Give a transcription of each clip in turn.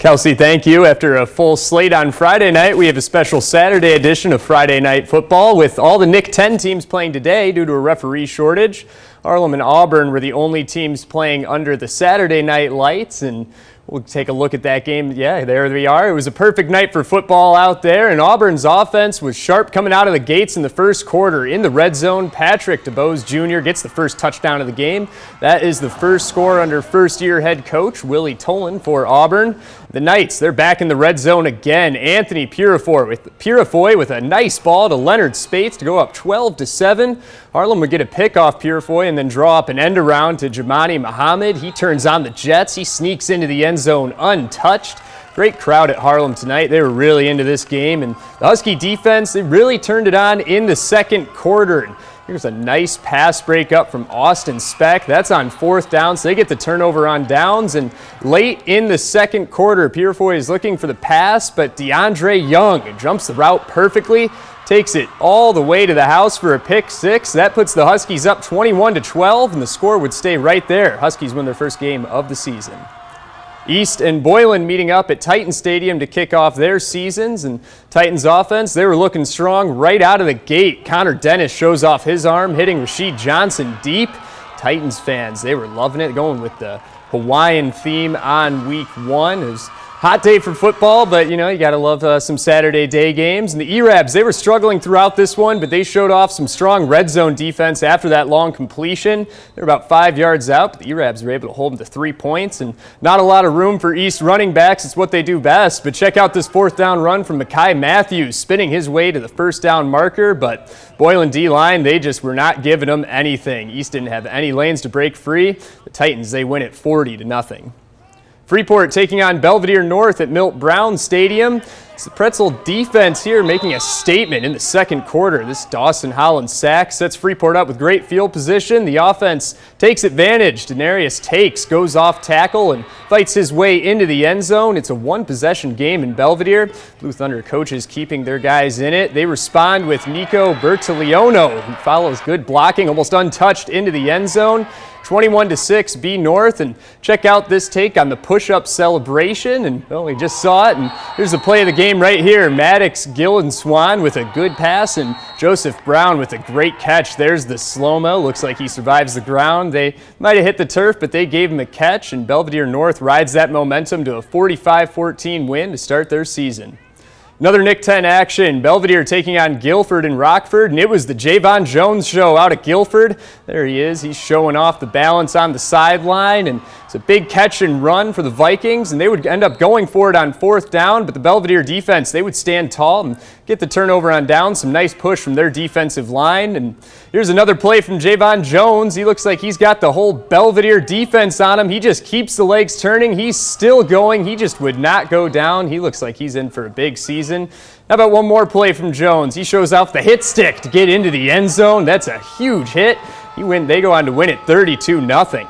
Kelsey, thank you. After a full slate on Friday night, we have a special Saturday edition of Friday Night Football with all the Nick 10 teams playing today due to a referee shortage. Harlem and Auburn were the only teams playing under the Saturday night lights, and we'll take a look at that game. Yeah, there we are. It was a perfect night for football out there, and Auburn's offense was sharp coming out of the gates in the first quarter. In the red zone, Patrick DeBose Jr. gets the first touchdown of the game. That is the first score under first-year head coach Willie Tolan for Auburn. The Knights, they're back in the red zone again. Anthony Purifoy with a nice ball to Leonard Spates to go up 12-7. Harlem would get a pick off Purifoy and then draw up an end around to Jamani Muhammad. He turns on the Jets. He sneaks into the end zone untouched. Great crowd at Harlem tonight. They were really into this game. And the Husky defense, they really turned it on in the second quarter. Here's a nice pass break up from Austin Speck. That's on fourth down, so they get the turnover on downs. And late in the second quarter, Purifoy is looking for the pass, but DeAndre Young jumps the route perfectly, takes it all the way to the house for a pick six. That puts the Huskies up 21-12, and the score would stay right there. Huskies win their first game of the season. East and Boylan meeting up at Titan Stadium to kick off their seasons, and Titans offense, they were looking strong right out of the gate. Connor Dennis shows off his arm, hitting Rasheed Johnson deep. Titans fans, they were loving it, going with the Hawaiian theme on week one. It was a hot day for football, but you got to love some Saturday day games. And the E-Rabs, they were struggling throughout this one, but they showed off some strong red zone defense after that long completion. They were about 5 yards out, but the E-Rabs were able to hold them to 3 points, and not a lot of room for East running backs. It's what they do best. But check out this fourth down run from Mekhi Matthews, spinning his way to the first down marker, but Boylan D-line, they just were not giving them anything. East didn't have any lanes to break free. The Titans, they win it 40-0. Freeport taking on Belvedere North at Milt Brown Stadium. It's the Pretzel defense here making a statement in the second quarter. This Dawson Holland sack sets Freeport up with great field position. The offense takes advantage. Denarius Takes goes off tackle and fights his way into the end zone. It's a one-possession game in Belvedere. Blue Thunder coaches keeping their guys in it. They respond with Nico Bertoliono, who follows good blocking, almost untouched into the end zone. 21-6 B North, and check out this take on the push-up celebration. And we just saw it, and here's the play of the game right here. Maddox Gillen-Swan with a good pass, and Joseph Brown with a great catch. There's the slow-mo. Looks like he survives the ground. They might have hit the turf, but they gave him a catch, and Belvedere North rides that momentum to a 45-14 win to start their season. Another Nick 10 action. Belvedere taking on Guilford and Rockford, and it was the Javon Jones show out at Guilford. There he is. He's showing off the balance on the sideline, and it's a big catch and run for the Vikings, and they would end up going for it on fourth down, but the Belvedere defense, they would stand tall and get the turnover on down. Some nice push from their defensive line, and here's another play from Javon Jones. He looks like he's got the whole Belvedere defense on him. He just keeps the legs turning. He's still going. He just would not go down. He looks like he's in for a big season. How about one more play from Jones? He shows off the hit stick to get into the end zone. That's a huge hit. They go on to win it 32-0.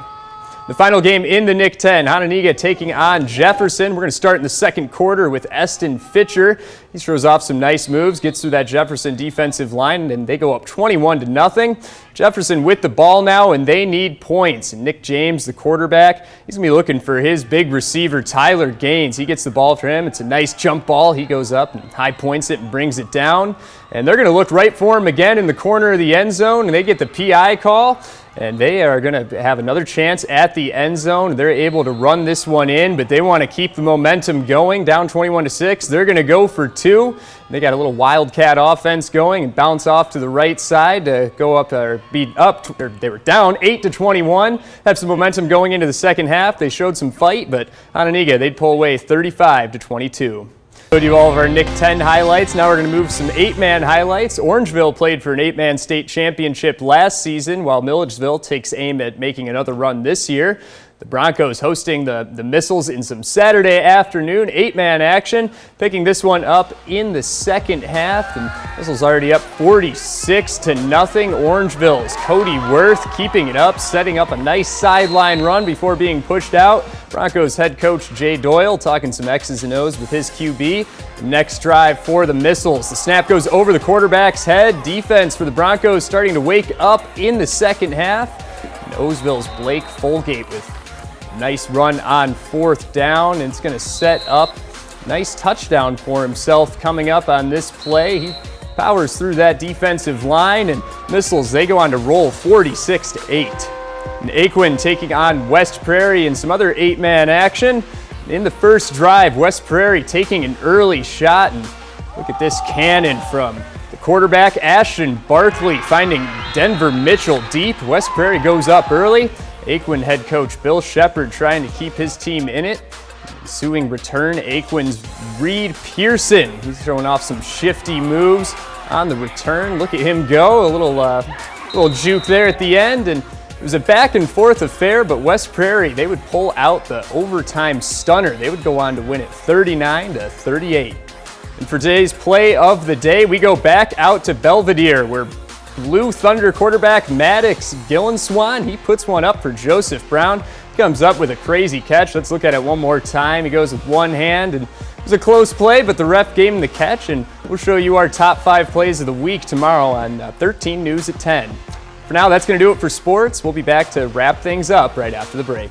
The final game in the Nick 10, Hononegah taking on Jefferson. We're going to start in the second quarter with Eston Fitcher. He throws off some nice moves, gets through that Jefferson defensive line, and they go up 21-0. Jefferson with the ball now, and they need points. And Nick James, the quarterback, he's going to be looking for his big receiver, Tyler Gaines. He gets the ball for him. It's a nice jump ball. He goes up and high points it and brings it down. And they're going to look right for him again in the corner of the end zone, and they get the PI call. And they are going to have another chance at the end zone. They're able to run this one in, but they want to keep the momentum going. Down 21-6. They're going to go for two. They got a little wildcat offense going and bounce off to the right side to go up or beat up. They were down 8-21. Have some momentum going into the second half. They showed some fight, but Hononegah, they'd pull away 35-22. Showed you all of our Nick 10 highlights. Now we're going to move some 8-man highlights. Orangeville played for an 8-man state championship last season, while Milledgeville takes aim at making another run this year. The Broncos hosting the Missiles in some Saturday afternoon 8-man action, picking this one up in the second half. And Missiles already up 46-0. Orangeville's Cody Worth keeping it up, setting up a nice sideline run before being pushed out. Broncos head coach Jay Doyle talking some X's and O's with his QB. Next drive for the Missiles. The snap goes over the quarterback's head. Defense for the Broncos starting to wake up in the second half. And Oseville's Blake Folgate with Nice run on 4th down, and it's going to set up a nice touchdown for himself coming up on this play. He powers through that defensive line, and Missiles, they go on to roll 46-8. And Aquin taking on West Prairie in some other 8-man action. In the first drive, West Prairie taking an early shot, and look at this cannon from the quarterback, Ashton Barkley, finding Denver Mitchell deep. West Prairie goes up early. Aquin head coach Bill Shepard trying to keep his team in it. Ensuing return, Aquin's Reed Pearson. He's showing off some shifty moves on the return. Look at him go, a little juke there at the end, and it was a back and forth affair, but West Prairie, they would pull out the overtime stunner. They would go on to win it 39-38. And for today's play of the day, we go back out to Belvedere, where Blue Thunder quarterback Maddox Gillen-Swan, he puts one up for Joseph Brown. He comes up with a crazy catch. Let's look at it one more time. He goes with one hand, and it was a close play, but the ref gave him the catch, and we'll show you our top 5 plays of the week tomorrow on 13 News at 10. For now, that's going to do it for sports. We'll be back to wrap things up right after the break.